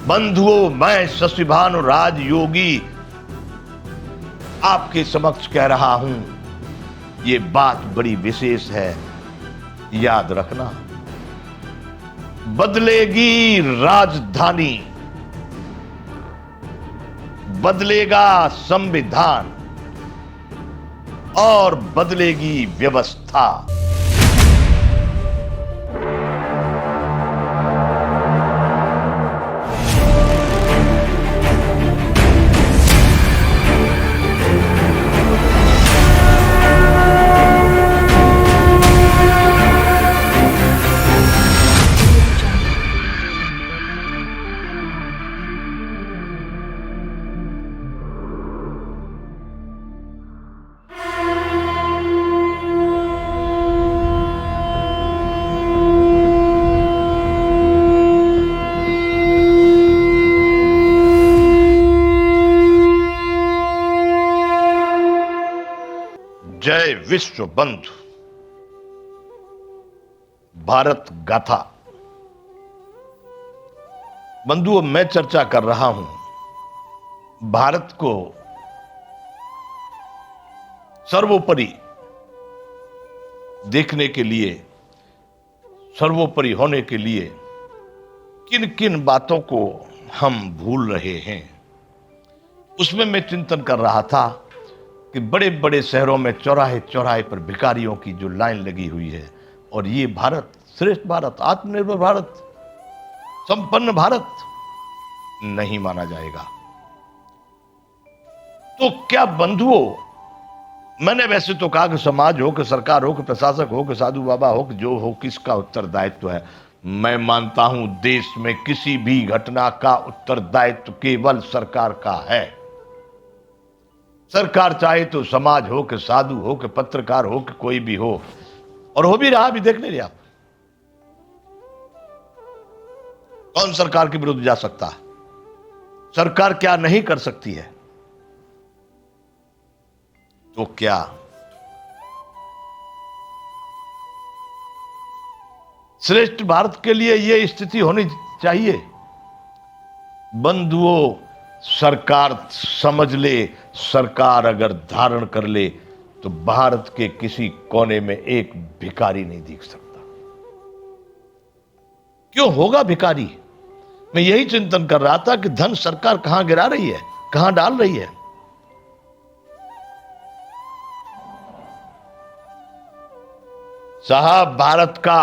बंधुओं, मैं शशिभानु राजयोगी आपके समक्ष कह रहा हूं, ये बात बड़ी विशेष है, याद रखना। बदलेगी राजधानी, बदलेगा संविधान और बदलेगी व्यवस्था। जय विश्व बंधु। भारत गाथा। बंधुओं, मैं चर्चा कर रहा हूं भारत को सर्वोपरि देखने के लिए, सर्वोपरि होने के लिए किन किन बातों को हम भूल रहे हैं। उसमें मैं चिंतन कर रहा था कि बड़े बड़े शहरों में चौराहे चौराहे पर भिखारियों की जो लाइन लगी हुई है, और ये भारत, श्रेष्ठ भारत, आत्मनिर्भर भारत, संपन्न भारत नहीं माना जाएगा। तो क्या बंधुओं, मैंने वैसे तो कहा कि समाज हो, कि सरकार हो, कि प्रशासक हो, कि साधु बाबा हो, कि जो हो, किसका उत्तरदायित्व है। मैं मानता हूं देश में किसी भी घटना का उत्तरदायित्व केवल सरकार का है। सरकार चाहे तो समाज हो, कि साधु हो, कि पत्रकार हो, कि कोई भी हो, और हो भी रहा, भी देख ले आप। कौन सरकार के विरुद्ध जा सकता है? सरकार क्या नहीं कर सकती है? तो क्या श्रेष्ठ भारत के लिए यह स्थिति होनी चाहिए? बंधुओं, सरकार समझ ले, सरकार अगर धारण कर ले तो भारत के किसी कोने में एक भिखारी नहीं दिख सकता। क्यों होगा भिखारी? मैं यही चिंतन कर रहा था कि धन सरकार कहां गिरा रही है, कहां डाल रही है। साहब, भारत का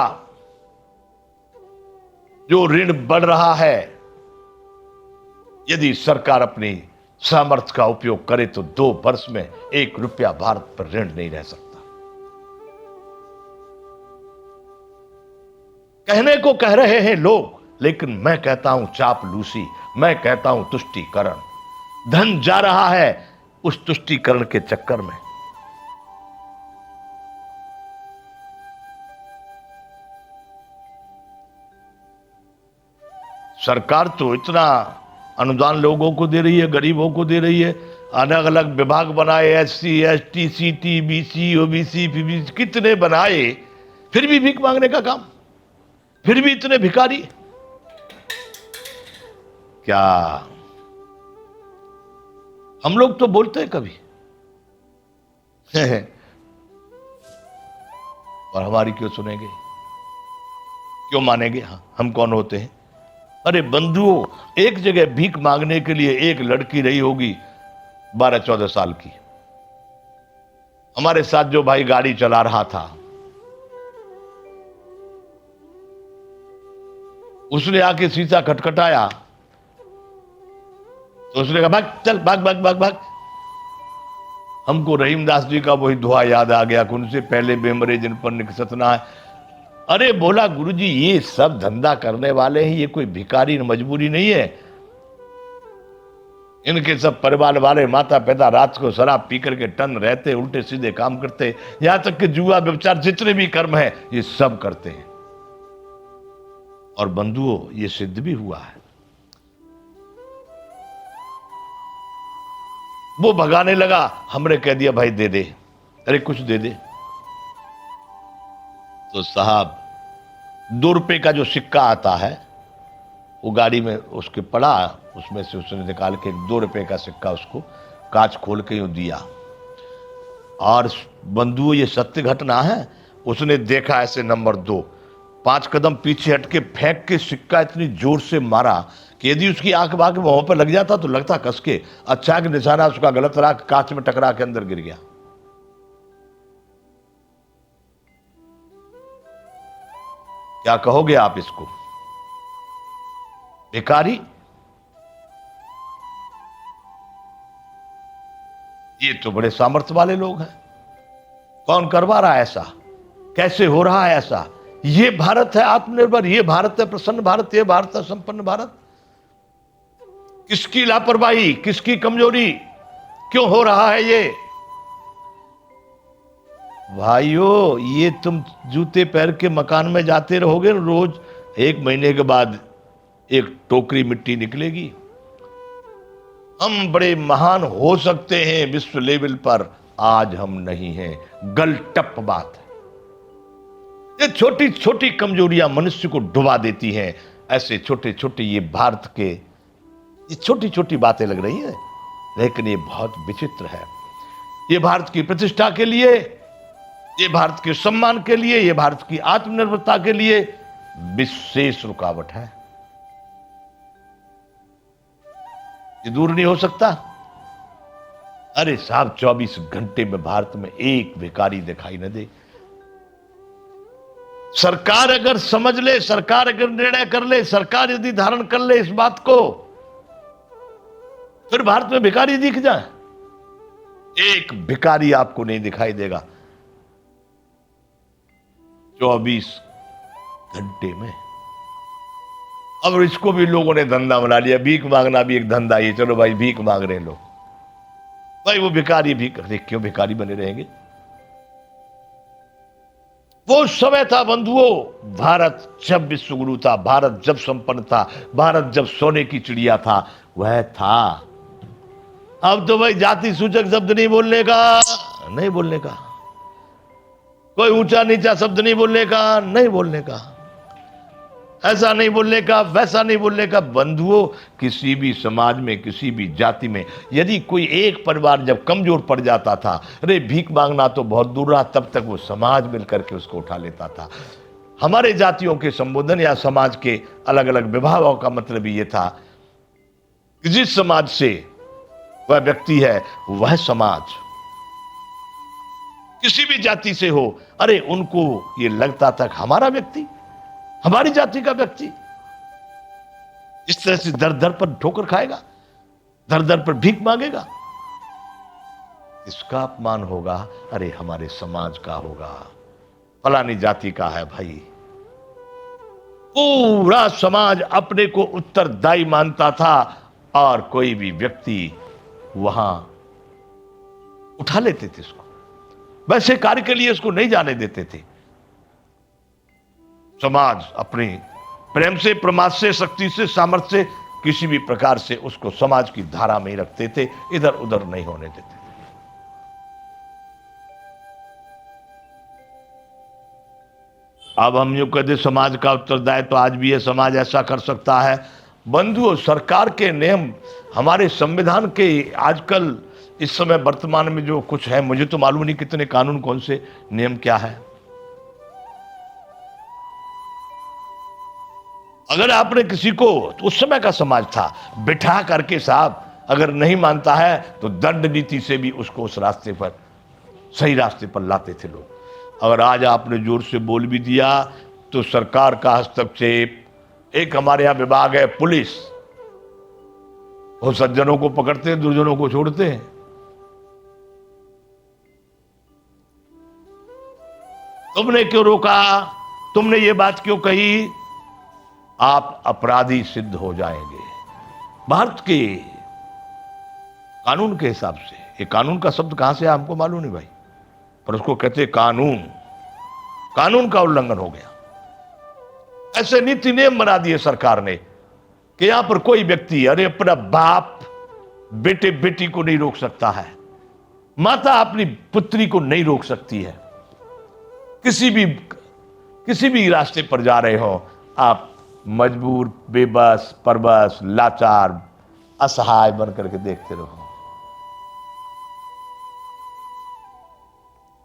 जो ऋण बढ़ रहा है, यदि सरकार अपनी सामर्थ्य का उपयोग करे तो 2 वर्ष में 1 रुपया भारत पर ऋण नहीं रह सकता। कहने को कह रहे हैं लोग, लेकिन मैं कहता हूं चापलूसी, मैं कहता हूं तुष्टीकरण। धन जा रहा है उस तुष्टीकरण के चक्कर में। सरकार तो इतना अनुदान लोगों को दे रही है, गरीबों को दे रही है, अलग अलग विभाग बनाए, SC, ST, CT, BC, OBC, PBC, कितने बनाए, फिर भी भीख मांगने का काम, फिर भी इतने भिखारी। क्या हम लोग तो बोलते हैं कभी और हमारी क्यों सुनेंगे, क्यों मानेंगे? हम कौन होते हैं? अरे बंधुओं, एक जगह भीख मांगने के लिए एक लड़की रही होगी 12-14 साल की। हमारे साथ जो भाई गाड़ी चला रहा था, उसने आके शीशा खटखटाया तो उसने कहा, भाग, चल, भाग भाग भाग भाग। हमको रहीमदास जी का वही दुआ याद आ गया कि उनसे पहले बेमरे जिन पर निकसतना है। अरे बोला, गुरुजी, ये सब धंधा करने वाले हैं, ये कोई भिखारी मजबूरी नहीं है। इनके सब परिवार वाले, माता पिता रात को शराब पी करके टन रहते, उल्टे सीधे काम करते, यहां तक कि जुआ व्यभिचार, जितने भी कर्म है ये सब करते हैं। और बंधुओं, ये सिद्ध भी हुआ है। वो भगाने लगा, हमने कह दिया भाई दे दे, अरे कुछ दे दे। तो साहब, 2 रुपए का जो सिक्का आता है वो गाड़ी में उसके पड़ा, उसमें से उसने निकाल के एक 2 रुपए का सिक्का उसको कांच खोल के यूं दिया। और बंधुओं ये सत्य घटना है। उसने देखा ऐसे नंबर 2, 5 कदम पीछे हटके फेंक के सिक्का इतनी जोर से मारा कि यदि उसकी आंख बांख वहां पर लग जाता तो लगता कस के। अच्छा कि निशाना उसका गलत रहा, कांच में टकरा के अंदर गिर गया। क्या कहोगे आप इसको? भिखारी? ये तो बड़े सामर्थ्य वाले लोग हैं। कौन करवा रहा है ऐसा? कैसे हो रहा है ऐसा? ये भारत है आत्मनिर्भर, ये भारत है प्रसन्न भारत, ये भारत है संपन्न भारत। किसकी लापरवाही, किसकी कमजोरी, क्यों हो रहा है ये? भाइयों, ये तुम जूते पहन के मकान में जाते रहोगे रोज, 1 महीने के बाद एक टोकरी मिट्टी निकलेगी। हम बड़े महान हो सकते हैं विश्व लेवल पर, आज हम नहीं हैं। गलटप बात है। ये छोटी छोटी कमजोरियां मनुष्य को डुबा देती हैं। ऐसे छोटे छोटे ये भारत के ये छोटी छोटी बातें लग रही हैं, लेकिन ये बहुत विचित्र है। ये भारत की प्रतिष्ठा के लिए, ये भारत के सम्मान के लिए, ये भारत की आत्मनिर्भरता के लिए विशेष रुकावट है। ये दूर नहीं हो सकता। अरे साहब, 24 घंटे में भारत में एक भिखारी दिखाई न दे। सरकार अगर समझ ले, सरकार अगर निर्णय कर ले, सरकार यदि धारण कर ले इस बात को, फिर भारत में भिखारी दिख जाए। एक भिखारी आपको नहीं दिखाई देगा 24 घंटे में। अब इसको भी लोगों ने धंधा बना लिया, भीख मांगना भी एक धंधा ही। चलो भाई, भीख मांग रहे हैं लोग, भाई वो भिखारी भी करते, क्यों भिखारी बने रहेंगे? वो समय था बंधुओं, भारत जब विश्वगुरु था, भारत जब संपन्न था, भारत जब सोने की चिड़िया था, वह था। अब तो भाई जाति सूचक शब्द नहीं बोलने का, नहीं बोलने का, कोई ऊंचा नीचा शब्द नहीं बोलने का, नहीं बोलने का, ऐसा नहीं बोलने का, वैसा नहीं बोलने का। बंधुओं, किसी भी समाज में, किसी भी जाति में यदि कोई एक परिवार जब कमजोर पड़ जाता था, अरे भीख मांगना तो बहुत दूर रहा, तब तक वो समाज मिलकर के उसको उठा लेता था। हमारे जातियों के संबोधन या समाज के अलग अलग विभागों का मतलब ये था कि जिस समाज से वह व्यक्ति है, वह समाज किसी भी जाति से हो, अरे उनको ये लगता था हमारा व्यक्ति, हमारी जाति का व्यक्ति इस तरह से दर दर पर ठोकर खाएगा, दर दर पर भीख मांगेगा, इसका अपमान होगा। अरे हमारे समाज का होगा, फलानी जाति का है भाई। पूरा समाज अपने को उत्तरदायी मानता था और कोई भी व्यक्ति वहां उठा लेते थे इसको, वैसे कार्य के लिए इसको नहीं जाने देते थे। समाज अपने प्रेम से, प्रमाद से, शक्ति से, सामर्थ्य से, किसी भी प्रकार से उसको समाज की धारा में ही रखते थे, इधर उधर नहीं होने देते थे। अब हम यूं कहते समाज का उत्तरदायित्व तो आज भी है, समाज ऐसा कर सकता है। बंधुओं, सरकार के नियम, हमारे संविधान के आजकल इस समय वर्तमान में जो कुछ है, मुझे तो मालूम नहीं कितने कानून, कौन से नियम क्या है। अगर आपने किसी को, तो उस समय का समाज था, बिठा करके साहब अगर नहीं मानता है तो दंड नीति से भी उसको उस रास्ते पर, सही रास्ते पर लाते थे लोग। अगर आज आपने जोर से बोल भी दिया तो सरकार का हस्तक्षेप, एक हमारे यहां विभाग है पुलिस, वो सज्जनों को पकड़ते हैं, दुर्जनों को छोड़ते हैं। तुमने क्यों रोका, तुमने ये बात क्यों कही, आप अपराधी सिद्ध हो जाएंगे। भारत के कानून के हिसाब से, ये कानून का शब्द कहां से है हमको मालूम नहीं भाई, पर उसको कहते कानून, कानून का उल्लंघन हो गया। ऐसे नीति नियम बना दिए सरकार ने कि यहां पर कोई व्यक्ति, अरे अपना बाप बेटे बेटी को नहीं रोक सकता है, माता अपनी पुत्री को नहीं रोक सकती है। किसी भी रास्ते पर जा रहे हो, आप मजबूर, बेबस, परबस, लाचार, असहाय बन करके देखते रहो।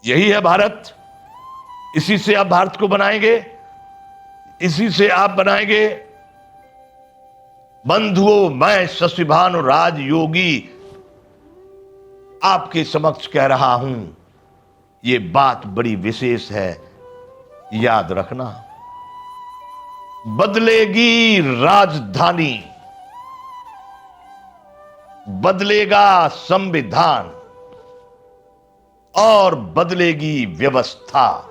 यही है भारत। इसी से आप भारत को बनाएंगे, इसी से आप बनाएंगे। बंधुओं, मैं शशिभानु राजयोगी आपके समक्ष कह रहा हूं, ये बात बड़ी विशेष है, याद रखना। बदलेगी राजधानी, बदलेगा संविधान और बदलेगी व्यवस्था।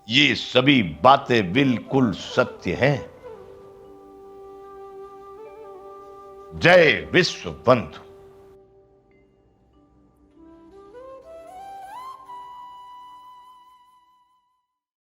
ये सभी बातें बिल्कुल सत्य हैं। जय विश्व बंधु।